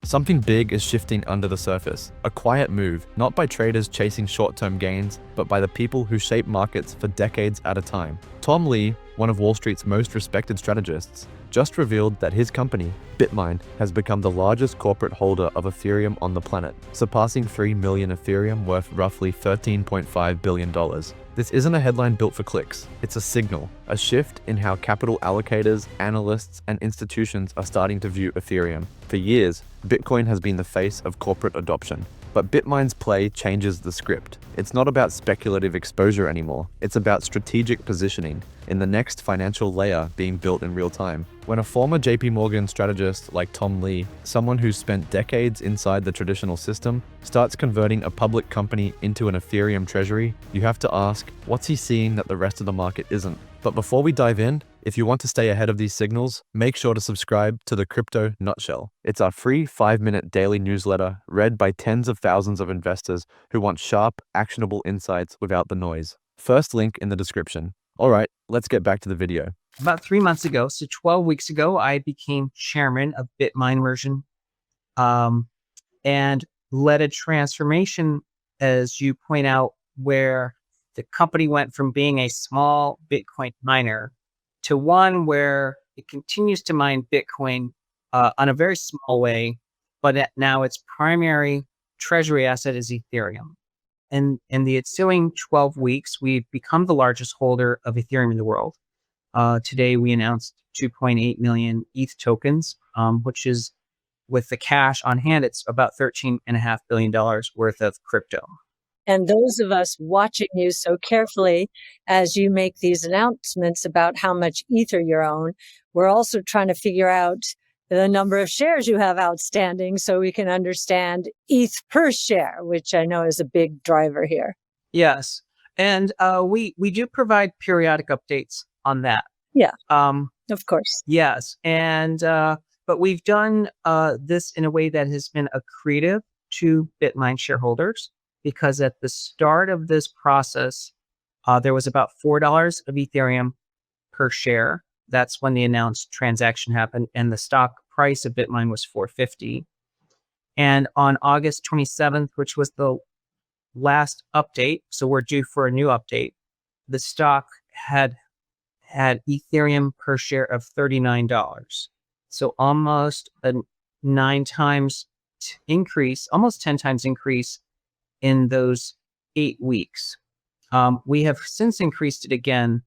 Something big is shifting under the surface. A quiet move, not by traders chasing short-term gains, but by the people who shape markets for decades at a time. Tom Lee, one of Wall Street's most respected strategists, just revealed that his company, BitMine, has become the largest corporate holder of Ethereum on the planet, surpassing 3 million Ethereum worth roughly $13.5 billion. This isn't a headline built for clicks. It's a signal, a shift in how capital allocators, analysts, and institutions are starting to view Ethereum. For years, Bitcoin has been the face of corporate adoption. But BitMine's play changes the script. It's not about speculative exposure anymore. It's about strategic positioning in the next financial layer being built in real time. When a former JP Morgan strategist like Tom Lee, someone who's spent decades inside the traditional system, starts converting a public company into an Ethereum treasury, you have to ask, what's he seeing that the rest of the market isn't? But before we dive in, if you want to stay ahead of these signals, make sure to subscribe to the Crypto Nutshell. It's our free 5-minute daily newsletter read by tens of thousands of investors who want sharp, actionable insights without the noise. First link in the description. All right, let's get back to the video. About 3 months ago, so 12 weeks ago, I became chairman of BitMine version and led a transformation, as you point out, where the company went from being a small Bitcoin miner to one where it continues to mine Bitcoin on a very small way, but now its primary treasury asset is Ethereum. And in the ensuing 12 weeks, we've become the largest holder of Ethereum in the world. Today, we announced 2.8 million ETH tokens, which is, with the cash on hand, it's about $13.5 billion worth of crypto. And those of us watching you so carefully as you make these announcements about how much Ether you own, we're also trying to figure out the number of shares you have outstanding so we can understand ETH per share, which I know is a big driver here. Yes. And we do provide periodic updates on that. Yeah, of course. Yes. And but we've done this in a way that has been accretive to BitMine shareholders, because at the start of this process, there was about $4 of Ethereum per share. That's when the announced transaction happened, and the stock price of BitMine was $4.50. And on August 27th, which was the last update, so we're due for a new update, the stock had Ethereum per share of $39. So almost a 9 times increase, almost 10 times increase in those 8 weeks. We have since increased it again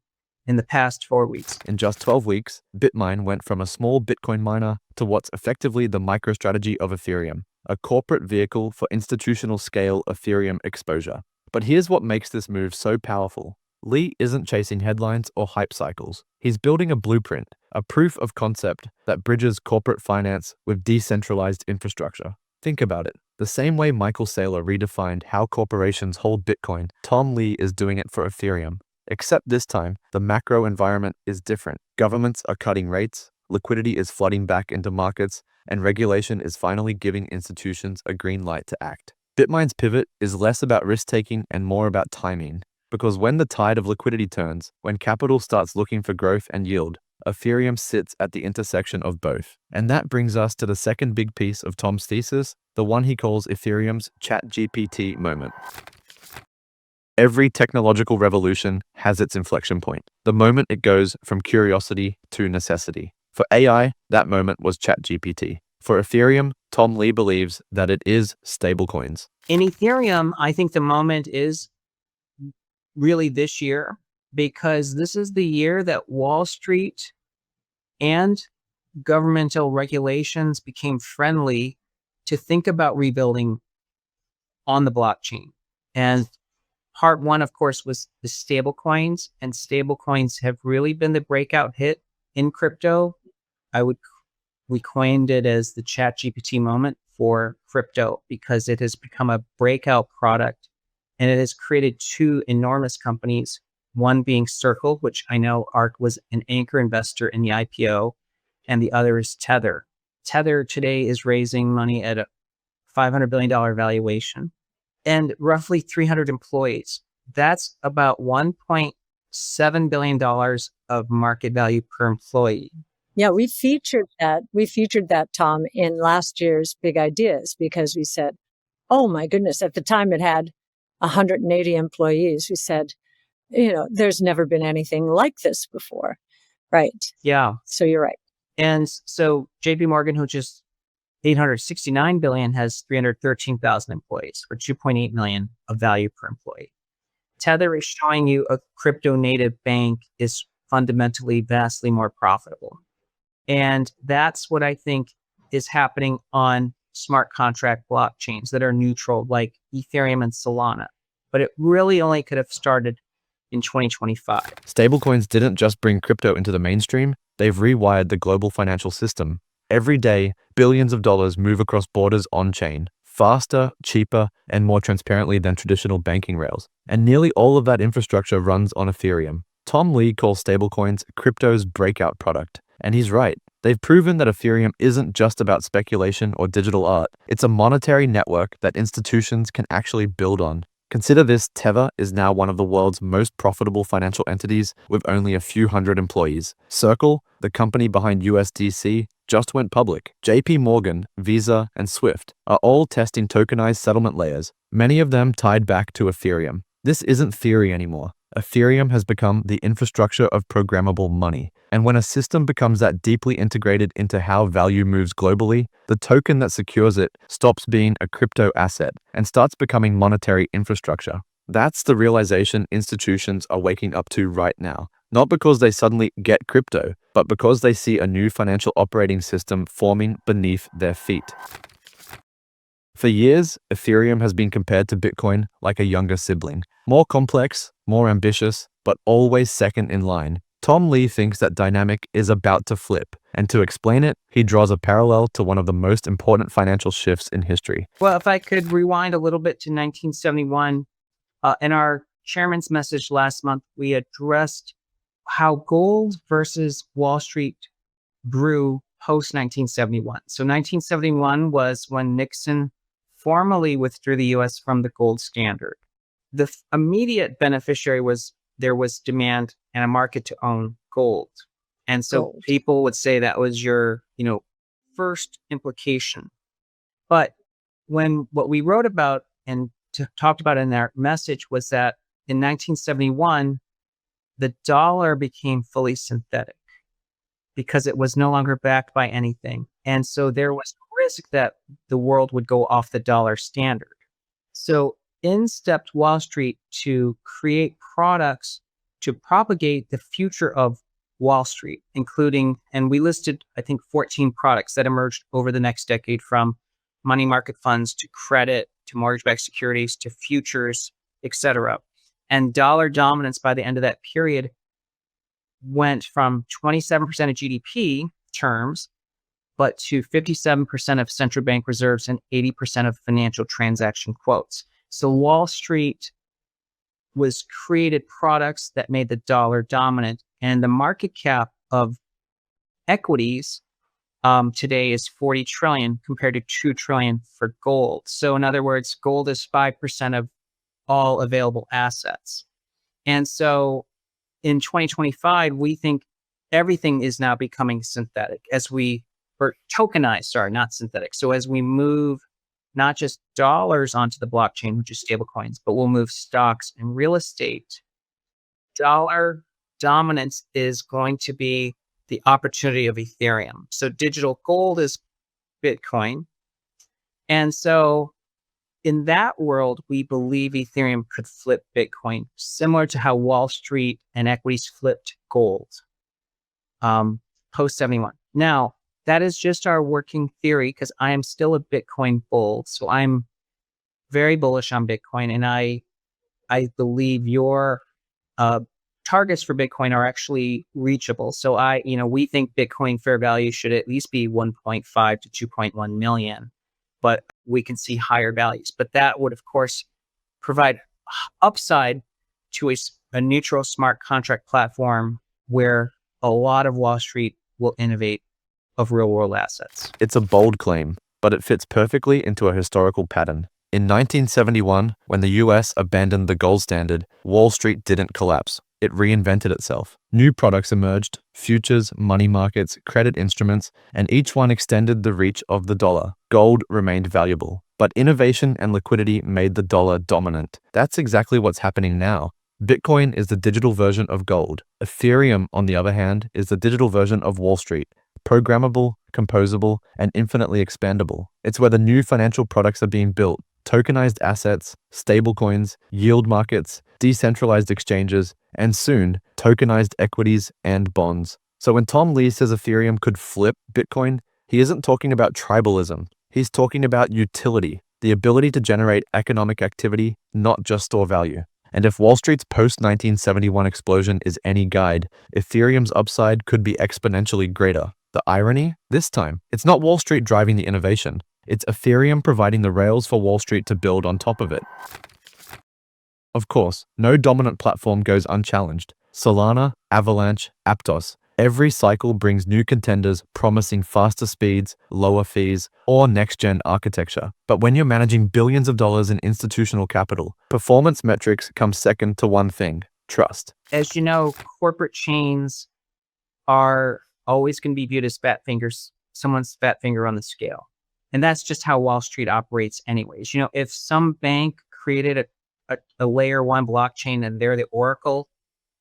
in the past 4 weeks. In just 12 weeks, BitMine went from a small Bitcoin miner to what's effectively the MicroStrategy of Ethereum, a corporate vehicle for institutional scale Ethereum exposure. But here's what makes this move so powerful. Lee isn't chasing headlines or hype cycles. He's building a blueprint, a proof of concept that bridges corporate finance with decentralized infrastructure. Think about it. The same way Michael Saylor redefined how corporations hold Bitcoin, Tom Lee is doing it for Ethereum. Except this time, the macro environment is different. Governments are cutting rates, liquidity is flooding back into markets, and regulation is finally giving institutions a green light to act. BitMine's pivot is less about risk-taking and more about timing. Because when the tide of liquidity turns, when capital starts looking for growth and yield, Ethereum sits at the intersection of both. And that brings us to the second big piece of Tom's thesis, the one he calls Ethereum's ChatGPT moment. Every technological revolution has its inflection point, the moment it goes from curiosity to necessity. For AI, that moment was ChatGPT. For Ethereum, Tom Lee believes that it is stablecoins. In Ethereum, I think the moment is really this year, because this is the year that Wall Street and governmental regulations became friendly to think about rebuilding on the blockchain. And part one, of course, was the stablecoins, and stablecoins have really been the breakout hit in crypto. We coined it as the ChatGPT moment for crypto because it has become a breakout product, and it has created 2 enormous companies, one being Circle, which I know ARK was an anchor investor in the IPO, and the other is Tether. Tether today is raising money at a $500 billion valuation and roughly 300 employees. That's about $1.7 billion of market value per employee. Yeah, we featured that. We featured that, Tom, in last year's Big Ideas because we said, oh my goodness, at the time it had 180 employees. We said, there's never been anything like this before. Right. Yeah. So you're right. And so JP Morgan, who just 869 billion, has 313,000 employees for 2.8 million of value per employee. Tether is showing you a crypto native bank is fundamentally vastly more profitable. And that's what I think is happening on smart contract blockchains that are neutral, like Ethereum and Solana. But it really only could have started in 2025. Stablecoins didn't just bring crypto into the mainstream, they've rewired the global financial system. Every day, billions of dollars move across borders on-chain, faster, cheaper, and more transparently than traditional banking rails. And nearly all of that infrastructure runs on Ethereum. Tom Lee calls stablecoins crypto's breakout product. And he's right. They've proven that Ethereum isn't just about speculation or digital art. It's a monetary network that institutions can actually build on. Consider this: Tether is now one of the world's most profitable financial entities with only a few hundred employees. Circle, the company behind USDC, just went public. JP Morgan, Visa, and Swift are all testing tokenized settlement layers, many of them tied back to Ethereum. This isn't theory anymore. Ethereum has become the infrastructure of programmable money. And when a system becomes that deeply integrated into how value moves globally, the token that secures it stops being a crypto asset and starts becoming monetary infrastructure. That's the realization institutions are waking up to right now. Not because they suddenly get crypto, but because they see a new financial operating system forming beneath their feet. For years, Ethereum has been compared to Bitcoin like a younger sibling. More complex, more ambitious, but always second in line. Tom Lee thinks that dynamic is about to flip, and to explain it, he draws a parallel to one of the most important financial shifts in history. Well, if I could rewind a little bit to 1971, in our chairman's message last month, we addressed how gold versus Wall Street grew post 1971. So 1971 was when Nixon formally withdrew the US from the gold standard. The immediate beneficiary was there was demand and a market to own gold. And so people would say that was your, first implication. But what we wrote about and talked about in our message was that in 1971, the dollar became fully synthetic because it was no longer backed by anything. And so there was risk that the world would go off the dollar standard. So in stepped Wall Street to create products to propagate the future of Wall Street, including, and we listed, I think, 14 products that emerged over the next decade, from money market funds to credit to mortgage-backed securities to futures, etc. And dollar dominance by the end of that period went from 27% of GDP terms, but to 57% of central bank reserves and 80% of financial transaction quotes. So Wall Street was created products that made the dollar dominant, and the market cap of equities today is 40 trillion compared to 2 trillion for gold. So in other words, gold is 5% of all available assets. And so in 2025, we think everything is now becoming synthetic or tokenized, sorry, not synthetic. So as we move not just dollars onto the blockchain, which is stablecoins, but we'll move stocks and real estate, dollar dominance is going to be the opportunity of Ethereum. So digital gold is Bitcoin. And so in that world, we believe Ethereum could flip Bitcoin, similar to how Wall Street and equities flipped gold post 71. Now, that is just our working theory, because I am still a Bitcoin bull. So I'm very bullish on Bitcoin, and I believe your targets for Bitcoin are actually reachable. So we think Bitcoin fair value should at least be 1.5 to 2.1 million, but we can see higher values. But that would, of course, provide upside to a neutral smart contract platform where a lot of Wall Street will innovate of real world assets. It's a bold claim, but it fits perfectly into a historical pattern. In 1971, when the US abandoned the gold standard, Wall Street didn't collapse. it reinvented itself. New products emerged: futures, money markets, credit instruments, and each one extended the reach of the dollar. Gold remained valuable, but innovation and liquidity made the dollar dominant. That's exactly what's happening now. Bitcoin is the digital version of gold. Ethereum, on the other hand, is the digital version of Wall Street. Programmable, composable, and infinitely expandable. It's where the new financial products are being built: tokenized assets, stablecoins, yield markets, decentralized exchanges, and soon, tokenized equities and bonds. So when Tom Lee says Ethereum could flip Bitcoin, he isn't talking about tribalism. He's talking about utility, the ability to generate economic activity, not just store value. And if Wall Street's post-1971 explosion is any guide, Ethereum's upside could be exponentially greater. The irony? This time, it's not Wall Street driving the innovation. It's Ethereum providing the rails for Wall Street to build on top of it. Of course, no dominant platform goes unchallenged. Solana, Avalanche, Aptos. Every cycle brings new contenders promising faster speeds, lower fees, or next-gen architecture. But when you're managing billions of dollars in institutional capital, performance metrics come second to one thing: trust. As you know, corporate chains are always going to be viewed as fat fingers, someone's fat finger on the scale. And that's just how Wall Street operates anyways. You know, if some bank created a layer one blockchain and they're the oracle,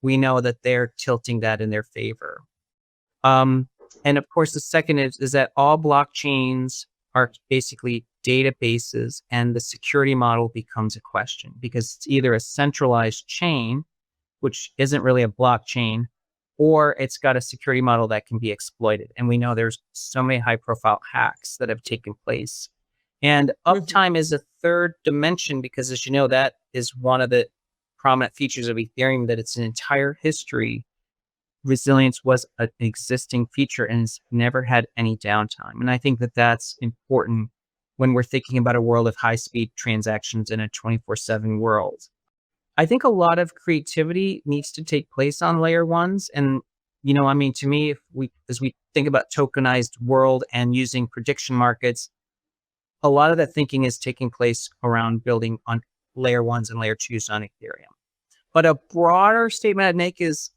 we know that they're tilting that in their favor. And of course, the second is that all blockchains are basically databases, and the security model becomes a question because it's either a centralized chain, which isn't really a blockchain, or it's got a security model that can be exploited. And we know there's so many high profile hacks that have taken place. And uptime is a third dimension because, as you know, that is one of the prominent features of Ethereum, that its entire history, resilience was an existing feature and it's never had any downtime. And I think that that's important when we're thinking about a world of high speed transactions in a 24/7 world. I think a lot of creativity needs to take place on layer ones. And, you know, I mean, to me, as we think about tokenized world and using prediction markets, a lot of that thinking is taking place around building on layer ones and layer twos on Ethereum. But a broader statement I'd make is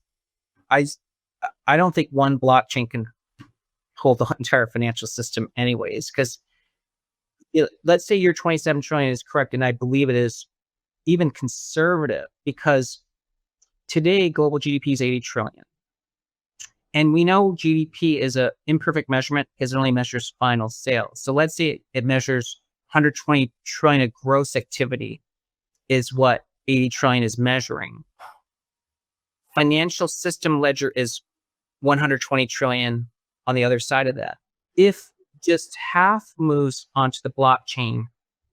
I don't think one blockchain can hold the entire financial system anyways, because let's say your 27 trillion is correct, and I believe it is even conservative, because today global GDP is 80 trillion. And we know GDP is an imperfect measurement because it only measures final sales. So let's say it measures 120 trillion of gross activity is what 80 trillion is measuring. Financial system ledger is 120 trillion on the other side of that. If just half moves onto the blockchain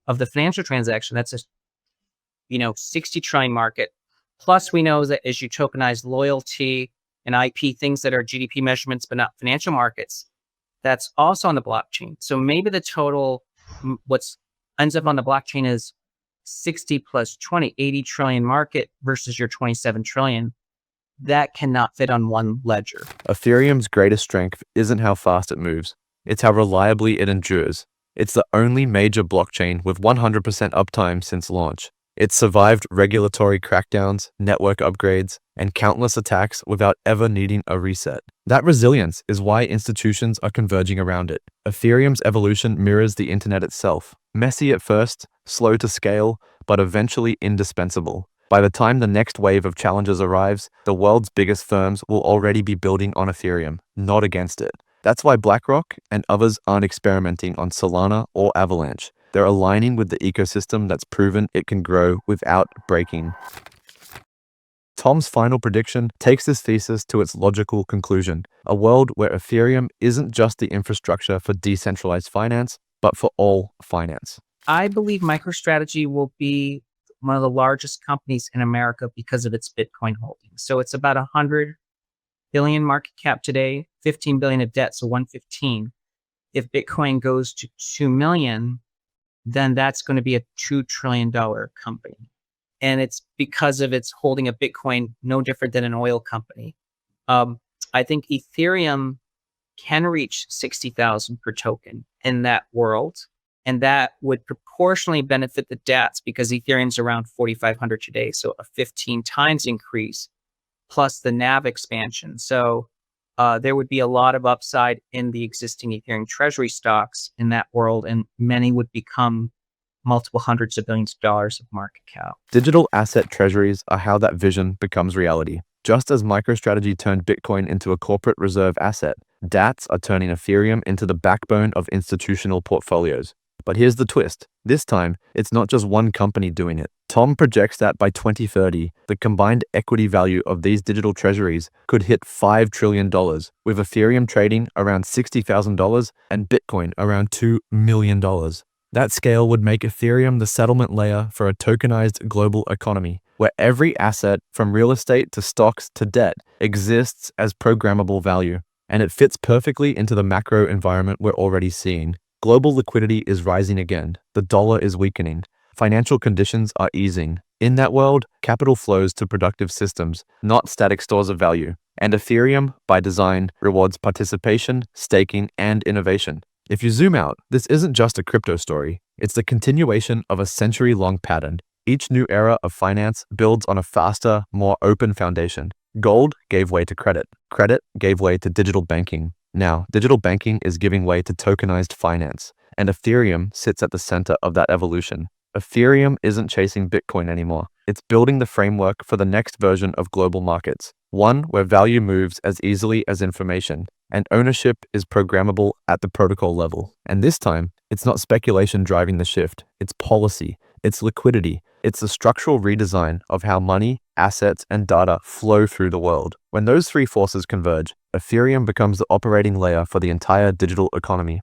of the financial transaction, that's a 60 trillion market. Plus, we know that as you tokenize loyalty and IP, things that are GDP measurements but not financial markets, that's also on the blockchain. So maybe the total, what's ends up on the blockchain is 60 plus 20, 80 trillion market versus your 27 trillion. That cannot fit on one ledger. Ethereum's greatest strength isn't how fast it moves, it's how reliably it endures. It's the only major blockchain with 100% uptime since launch. It's survived regulatory crackdowns, network upgrades, and countless attacks without ever needing a reset. That resilience is why institutions are converging around it. Ethereum's evolution mirrors the internet itself. Messy at first, slow to scale, but eventually indispensable. By the time the next wave of challenges arrives, the world's biggest firms will already be building on Ethereum, not against it. That's why BlackRock and others aren't experimenting on Solana or Avalanche. They're aligning with the ecosystem that's proven it can grow without breaking. Tom's final prediction takes this thesis to its logical conclusion: a world where Ethereum isn't just the infrastructure for decentralized finance, but for all finance. I believe MicroStrategy will be one of the largest companies in America because of its Bitcoin holdings. So it's about 100 billion market cap today, 15 billion of debt, so 115. If Bitcoin goes to 2 million, then that's going to be a $2 trillion company. And it's because of its holding of Bitcoin, no different than an oil company. I think Ethereum can reach 60,000 per token in that world. And that would proportionally benefit the DATs because Ethereum's around 4,500 today. So a 15 times increase plus the NAV expansion. So there would be a lot of upside in the existing Ethereum treasury stocks in that world, and many would become multiple hundreds of billions of dollars of market cap. Digital asset treasuries are how that vision becomes reality. Just as MicroStrategy turned Bitcoin into a corporate reserve asset, DATs are turning Ethereum into the backbone of institutional portfolios. But here's the twist. This time, it's not just one company doing it. Tom projects that by 2030, the combined equity value of these digital treasuries could hit $5 trillion, with Ethereum trading around $60,000 and Bitcoin around $2 million. That scale would make Ethereum the settlement layer for a tokenized global economy, where every asset, from real estate to stocks to debt, exists as programmable value. And it fits perfectly into the macro environment we're already seeing. Global liquidity is rising again. The dollar is weakening. Financial conditions are easing. In that world, capital flows to productive systems, not static stores of value. And Ethereum, by design, rewards participation, staking, and innovation. If you zoom out, this isn't just a crypto story. It's the continuation of a century-long pattern. Each new era of finance builds on a faster, more open foundation. Gold gave way to credit. Credit gave way to digital banking. Now, digital banking is giving way to tokenized finance, and Ethereum sits at the center of that evolution. Ethereum isn't chasing Bitcoin anymore. It's building the framework for the next version of global markets, one where value moves as easily as information, and ownership is programmable at the protocol level. And this time, it's not speculation driving the shift. It's policy, it's liquidity, it's the structural redesign of how money, assets, and data flow through the world. When those three forces converge, Ethereum becomes the operating layer for the entire digital economy.